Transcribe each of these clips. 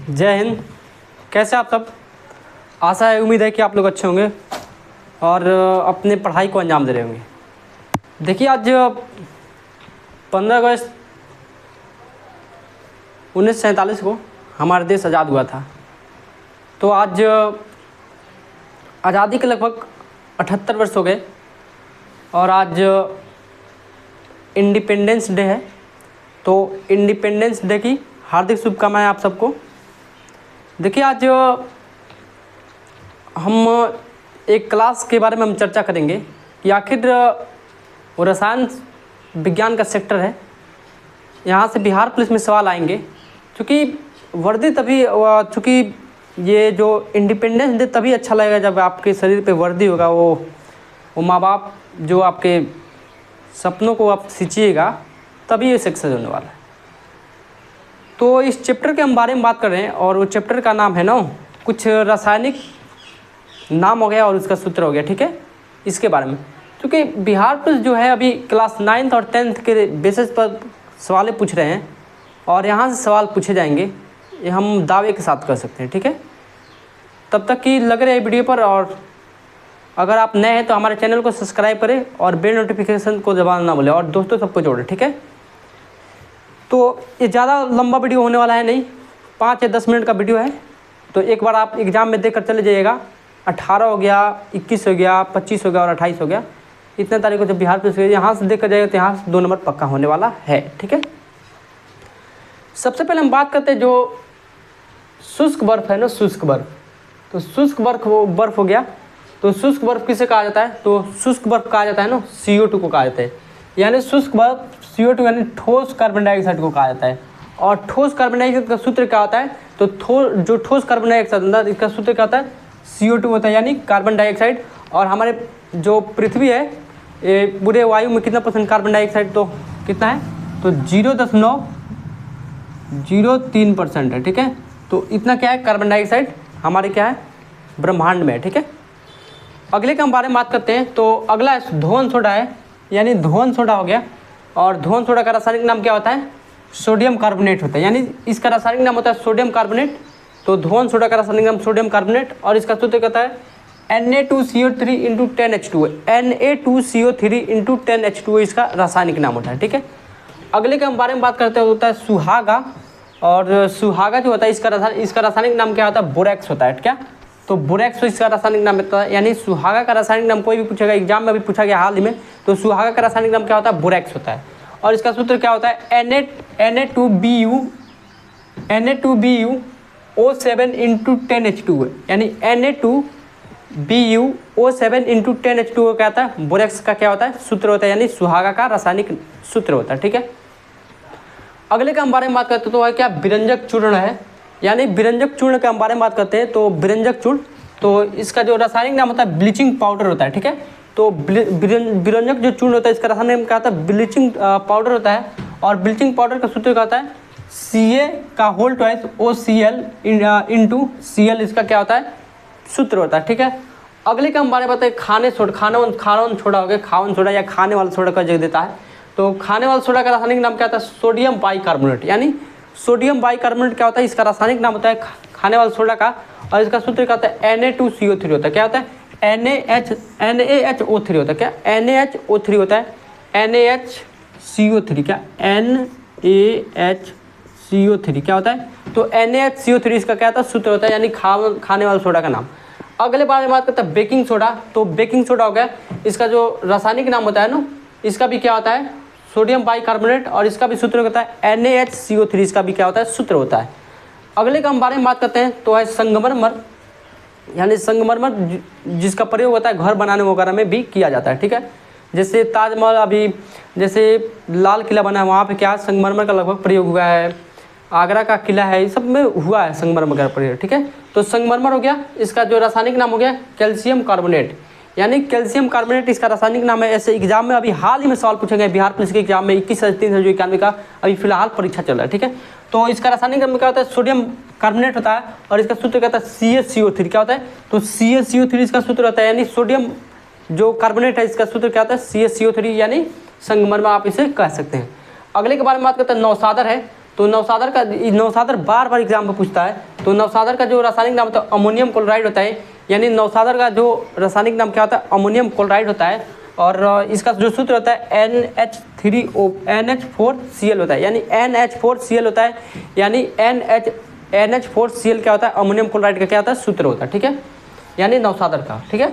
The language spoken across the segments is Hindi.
जय हिंद। कैसे आप सब? आशा है, उम्मीद है कि आप लोग अच्छे होंगे और अपने पढ़ाई को अंजाम दे रहे होंगे। देखिए, आज 15 अगस्त 1947 को हमारा देश आज़ाद हुआ था। तो आज आज़ादी के लगभग 78 वर्ष हो गए और आज इंडिपेंडेंस डे है। तो इंडिपेंडेंस डे की हार्दिक शुभकामनाएं आप सबको। देखिए, आज हम एक क्लास के बारे में हम चर्चा करेंगे कि आखिर वो रसायन विज्ञान का सेक्टर है, यहाँ से बिहार पुलिस में सवाल आएंगे। क्योंकि वर्दी तभी, चूँकि ये जो इंडिपेंडेंस डे तभी अच्छा लगेगा जब आपके शरीर पे वर्दी होगा। वो माँ बाप जो आपके सपनों को आप सींचिएगा, तभी ये सक्सेस होने वाला है। तो इस चैप्टर के हम बारे में बात कर रहे हैं और वो चैप्टर का नाम है ना, कुछ रासायनिक नाम हो गया और उसका सूत्र हो गया। ठीक है, इसके बारे में क्योंकि बिहार पुलिस जो है अभी क्लास 9th और 10th के बेसिस पर सवाल पूछ रहे हैं और यहाँ से सवाल पूछे जाएंगे, ये हम दावे के साथ कर सकते हैं। ठीक है, तब तक कि लग रहे हैं वीडियो पर। और अगर आप नए हैं तो हमारे चैनल को सब्सक्राइब करें और बेल नोटिफिकेशन को दबाना ना भूलें और दोस्तों सबको जोड़ें। ठीक है, तो ये ज़्यादा लंबा वीडियो होने वाला है नहीं, 5 या 10 मिनट का वीडियो है। तो एक बार आप एग्ज़ाम में देख कर चले जाइएगा। 18 हो गया, 21 हो गया, 25 हो गया और 28 हो गया, इतने तारीख को जब बिहार पुलिस यहाँ से देख कर जाएगा तो यहाँ से 2 नंबर पक्का होने वाला है। ठीक है, सबसे पहले हम बात करते हैं जो शुष्क बर्फ़ है ना, शुष्क बर्फ़। तो शुष्क बर्फ़ वो बर्फ़ हो गया। तो शुष्क बर्फ़ किसे कहा जाता है? तो शुष्क बर्फ़ कहा जाता है ना, CO2 को कहा जाता है। यानी शुष्क बर्फ़ CO2 यानी ठोस कार्बन डाइऑक्साइड को कहा जाता है। और ठोस कार्बन डाइऑक्साइड का सूत्र क्या होता है? तो जो ठोस कार्बन डाइऑक्साइड होता है, इसका सूत्र क्या होता है? CO2 होता है, यानी कार्बन डाइऑक्साइड। और हमारे जो पृथ्वी है, ये पूरे वायु में कितना % कार्बन डाइऑक्साइड तो कितना है? तो 0.03% है। ठीक है, तो इतना क्या है कार्बन डाइऑक्साइड हमारे क्या है ब्रह्मांड में है। ठीक है, अगले के हम बारे में बात करते हैं। तो अगला धोन सोडा है, यानी धोन सोडा हो गया। और धोन सोडा का रासायनिक नाम क्या होता है? सोडियम कार्बोनेट होता है, यानी इसका रासायनिक नाम होता है सोडियम कार्बोनेट। तो धोन सोडा का रासायनिक नाम सोडियम कार्बोनेट और इसका सूत्र कहता है Na2CO3 × 10H2। Na2CO3 × 10H2 इसका रासायनिक नाम होता है। ठीक है, अगले के हम बारे में बात करते हैं, होता है सुहागा। और सुहागा जो होता है इसका रासायनिक नाम क्या होता है? बोरैक्स होता है। क्या? तो बोरैक्स इसका रासायनिक नाम होता है। यानी सुहागा का रासायनिक नाम कोई भी पूछेगा, एग्जाम में भी पूछा गया हाल ही में, तो सुहागा का रासायनिक नाम क्या होता है? बोरैक्स होता है। और इसका सूत्र क्या होता है? Na2BuO7 × 10H2, यानी Na2BuO7 × 10H2 क्या होता है? बोरैक्स का क्या होता है? सूत्र होता है, यानी सुहागा का रासायनिक सूत्र होता है। ठीक है, अगले का हम बारे में बात करते तो है क्या? विरंजक चूर्ण है, यानी विरंजक चूर्ण का हम बारे में बात करते हैं। तो विरंजक चूर्ण, तो इसका जो रासायनिक नाम होता है ब्लीचिंग पाउडर होता है। ठीक है, तो विरंजक जो चूर्ण होता है इसका रासायनिक नाम क्या होता है? ब्लीचिंग पाउडर होता है। और ब्लीचिंग पाउडर का सूत्र क्या होता है? Ca(OCl) × Cl, इसका क्या होता है? सूत्र होता है। ठीक है, अगले का हम बारे में बताएं खाने सोडा हो गया, खावन सोडा या खाने वाला सोडा का जगह देता है। तो खाने वाला सोडा का रासायनिक नाम क्या होता है? सोडियम बाइकार्बोनेट, यानी सोडियम बाइकार्बोनेट क्या होता है? इसका रासायनिक नाम होता है खाने वाला सोडा का। और इसका सूत्र क्या होता है? Na2CO3 होता है। क्या होता है? NaHO3 होता है। क्या? NaHO3 होता है। NaHCO3 क्या? NaHCO3 क्या होता है? तो NaHCO3 इसका क्या होता है? सूत्र होता है, यानी खाने वाला सोडा का नाम। अगले बारे में बात करते हैं बेकिंग सोडा। तो बेकिंग सोडा हो गया, इसका जो रासायनिक नाम होता है ना, इसका भी क्या होता है? Sodium bicarbonate. और इसका भी सूत्र होता है NaHCO3, इसका भी क्या होता है? सूत्र होता है। अगले का हम बारे में बात करते हैं तो है संगमरमर, यानी संगमरमर जिसका प्रयोग होता है घर बनाने वगैरह में भी किया जाता है। ठीक है, जैसे ताजमहल, अभी जैसे लाल किला बना है वहाँ पे क्या संगमरमर का लगभग प्रयोग हुआ है। आगरा का किला है, ये सब में हुआ है संगमरमर का प्रयोग। ठीक है, तो संगमरमर हो गया, इसका जो रासायनिक नाम हो गया कैल्शियम कार्बोनेट, यानी कैल्शियम कार्बोनेट इसका रासायनिक नाम है। ऐसे एग्जाम में अभी हाल ही में सवाल पूछे गए बिहार पुलिस के एग्जाम में 21/3/91 का अभी फिलहाल परीक्षा चल रहा है। ठीक है, तो इसका रासायनिक नाम क्या होता है? सोडियम कार्बोनेट होता है। और इसका सूत्र क्या होता है? CaCO3 क्या होता है? तो CaCO3 इसका सूत्र होता है, यानी सोडियम जो कार्बोनेट है इसका सूत्र क्या होता है? CaCO3, यानी संगमरमर आप इसे कह सकते हैं। अगले के बारे में बात करते हैं नौसादर है। तो नौसादर बार बार एग्जाम में पूछता है। तो तो नवसादर का जो रासायनिक नाम होता है अमोनियम क्लोराइड होता है, यानी नवसादर का जो रासायनिक नाम क्या होता है अमोनियम क्लोराइड होता है। और इसका जो सूत्र होता है NH4Cl होता है, यानी NH4Cl होता है, यानी NH4Cl क्या होता है अमोनियम क्लोराइड का क्या होता है सूत्र होता है, ठीक है, यानी नवसादर का, ठीक है।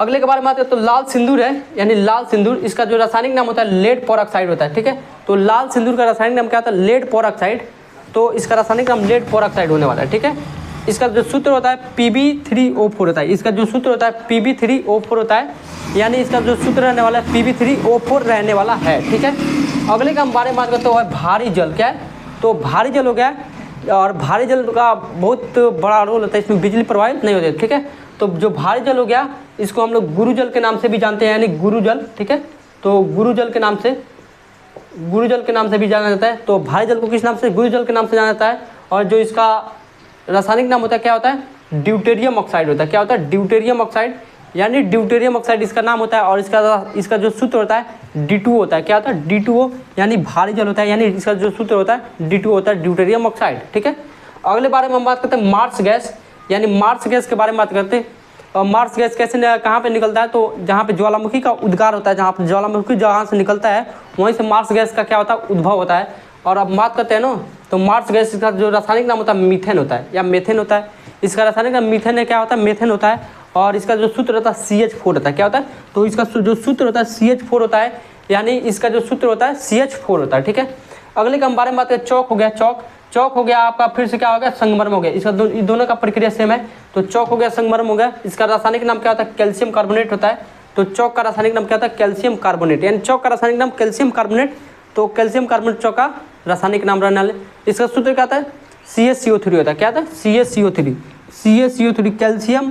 अगले के बारे में आते हैं तो लाल सिंदूर है, यानी लाल सिंदूर, इसका जो रासायनिक नाम होता है लेड पेरोक्साइड होता है, ठीक है। तो लाल सिंदूर का रासायनिक नाम क्या होता है लेड पेरोक्साइड, तो इसका रासायनिक नाम लेड पेरोक्साइड होने वाला है, ठीक है। इसका जो सूत्र होता है Pb3O4 होता है, इसका जो सूत्र होता है Pb3O4 होता है, यानी इसका जो सूत्र रहने वाला है Pb3O4 रहने वाला है, ठीक है। अगले का हम बारे में बात करते हैं भारी जल, क्या है, तो भारी जल हो गया, और भारी जल का बहुत बड़ा रोल होता है, इसमें बिजली प्रवाहित नहीं होती है, ठीक है। तो जो भारी जल हो गया इसको हम लोग गुरुजल के नाम से भी जानते हैं, यानी गुरुजल, ठीक है। तो गुरुजल के नाम से भी जाना जाता है। तो भारी जल को किस नाम से, गुरुजल के नाम से जाना जाता है। और जो इसका रासायनिक नाम होता है क्या होता है ड्यूटेरियम ऑक्साइड होता है, क्या होता है ड्यूटेरियम ऑक्साइड, यानी ड्यूटेरियम ऑक्साइड इसका नाम होता है। और इसका जो सूत्र होता है D2O होता है, क्या होता है D2O, यानी भारी जल होता है, यानी इसका जो सूत्र होता है D2O होता है, ड्यूटेरियम ऑक्साइड, ठीक है। अगले बारे में हम बात करते हैं मार्स गैस, यानी मार्स गैस के बारे में बात करते हैं। और मार्स गैस कैसे कहाँ पे निकलता है, तो जहाँ पे ज्वालामुखी का उद्गार होता है, जहाँ पे ज्वालामुखी जहाँ से निकलता है वहीं से मार्स गैस का क्या होता है उद्भव होता है। और अब बात करते हैं ना, तो मार्स गैस का जो रासायनिक नाम होता है मीथेन होता है या मेथेन होता है। इसका रासायनिक नाम मीथेन है, क्या होता है मेथेन होता है। और इसका जो सूत्र होता है CH4 होता है, क्या होता है, तो इसका जो सूत्र होता है CH4 होता है, यानी इसका जो सूत्र होता है CH4 होता है, ठीक है। अगले के हम बारे में बात करें चौक हो गया, चौक हो गया आपका, फिर से क्या हो गया संगमरमर हो गया। इसका दोनों का प्रक्रिया सेम है, तो चौक हो गया संगमरमर हो गया। इसका रासायनिक नाम क्या होता है कैल्शियम कार्बोनेट होता है। तो चौक का रासायनिक नाम क्या होता है कैल्शियम कार्बोनेट, यानी चौक का रासायनिक नाम कैल्शियम कार्बोनेट। तो कैल्शियम कार्बोनेट चौक का रासायनिक नाम रहने वाले। इसका सूत्र क्या होता है CaCO3 होता है, क्या होता है CaCO3 कैल्शियम,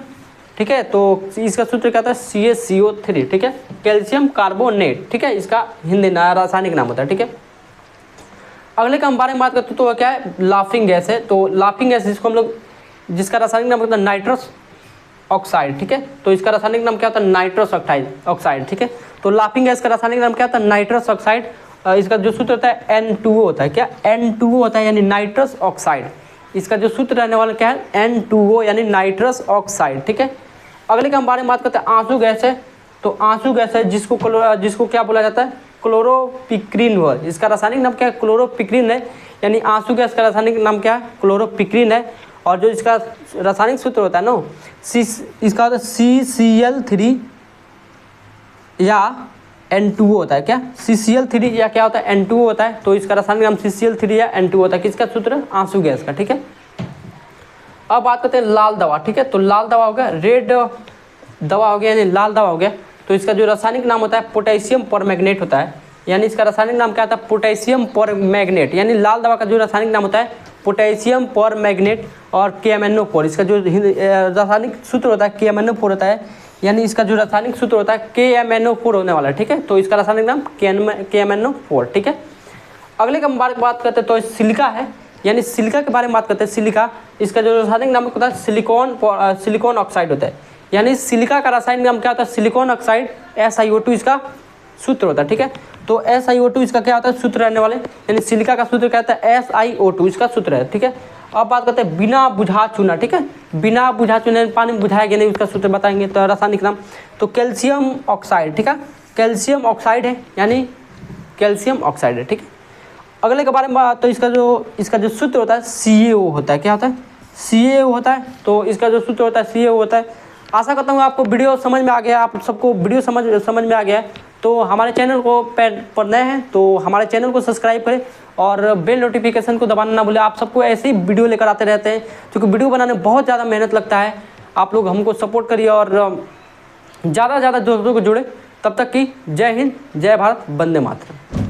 ठीक है। तो इसका सूत्र क्या होता है CaCO3, ठीक है, कैल्शियम कार्बोनेट, ठीक है, इसका हिंदी रासायनिक नाम होता है, ठीक है। अगले का हम बारे में बात करते हैं तो क्या है लाफिंग गैस है। तो लाफिंग गैस जिसको हम लोग, जिसका रासायनिक नाम होता है नाइट्रस ऑक्साइड, ठीक है। तो इसका रासायनिक नाम क्या होता है नाइट्रस ऑक्साइड, ठीक है। तो लाफिंग गैस का रासायनिक नाम क्या होता है नाइट्रस ऑक्साइड। इसका जो सूत्र होता है N2O होता है, क्या N2O होता है, यानी नाइट्रस ऑक्साइड। इसका जो सूत्र रहने वाला क्या है N2O, यानी नाइट्रस ऑक्साइड, ठीक है। अगले का हम बारे में बात करते हैं आंसू गैस है। तो आंसू गैस है जिसको क्या बोला जाता है क्लोरोपिक्रीन हुआ। इसका रासायनिक नाम क्या है क्लोरोपिक्रीन है, यानी आंसू गैस का रासायनिक नाम क्या है क्लोरोपिक्रीन है। और जो इसका रासायनिक सूत्र होता है ना इसका होता है CCl3 या N2O होता है, क्या CCl3 या क्या होता है N2O होता है। तो इसका रासायनिक नाम CCl3 या N2O होता है, किसका सूत्र आंसू गैस का, ठीक है। अब बात करते हैं लाल दवा, ठीक है। तो लाल दवा हो गया, रेड दवा हो गया, यानी लाल दवा हो गया। तो इसका जो रासायनिक नाम होता है पोटेशियम परमैंगनेट होता है, यानी इसका रासायनिक नाम क्या होता है पोटेशियम परमैंगनेट, यानी लाल दवा का जो रासायनिक नाम होता है पोटेशियम परमैंगनेट। और KMnO4 इसका जो रासायनिक सूत्र होता है KMnO4 होता है, यानी इसका जो रासायनिक सूत्र होता है KMnO4 होने वाला है, ठीक है। तो इसका रासायनिक नाम KMnO4, ठीक है। अगले का हम बात करते हैं तो सिलिका है, यानी सिलिका के बारे में बात करते हैं। सिलिका इसका जो रासायनिक नाम होता है सिलिकॉन ऑक्साइड होता है, यानी सिलिका का रासायनिक नाम क्या होता है सिलिकॉन ऑक्साइड SiO2 इसका सूत्र होता है, ठीक है। तो SiO2 इसका क्या होता है सूत्र रहने वाले, यानी सिलिका का सूत्र क्या होता है SiO2 इसका सूत्र है, ठीक है। अब बात करते हैं बिना बुझा चूना, ठीक है। बिना बुझा चूना पानी में बुझाया गया नहीं उसका सूत्र बताएंगे। तो रासायनिक नाम तो कैल्शियम ऑक्साइड, ठीक है, कैल्शियम ऑक्साइड है, यानी कैल्शियम ऑक्साइड है, ठीक है। अगले के बारे में बात तो इसका जो सूत्र होता है CaO होता है, क्या होता है CaO होता है। तो इसका जो सूत्र होता है CaO होता है। आशा करता हूँ आपको वीडियो समझ में आ गया, आप सबको वीडियो समझ में आ गया है। तो हमारे चैनल को पर नए हैं तो हमारे चैनल को सब्सक्राइब करें और बेल नोटिफिकेशन को दबाना ना भूलें। आप सबको ऐसे ही वीडियो लेकर आते रहते हैं, क्योंकि वीडियो बनाने में बहुत ज़्यादा मेहनत लगता है। आप लोग हमको सपोर्ट करिए और ज़्यादा से ज़्यादा दोस्तों को जुड़े। तब तक की जय हिंद, जय भारत, वंदे मातरम।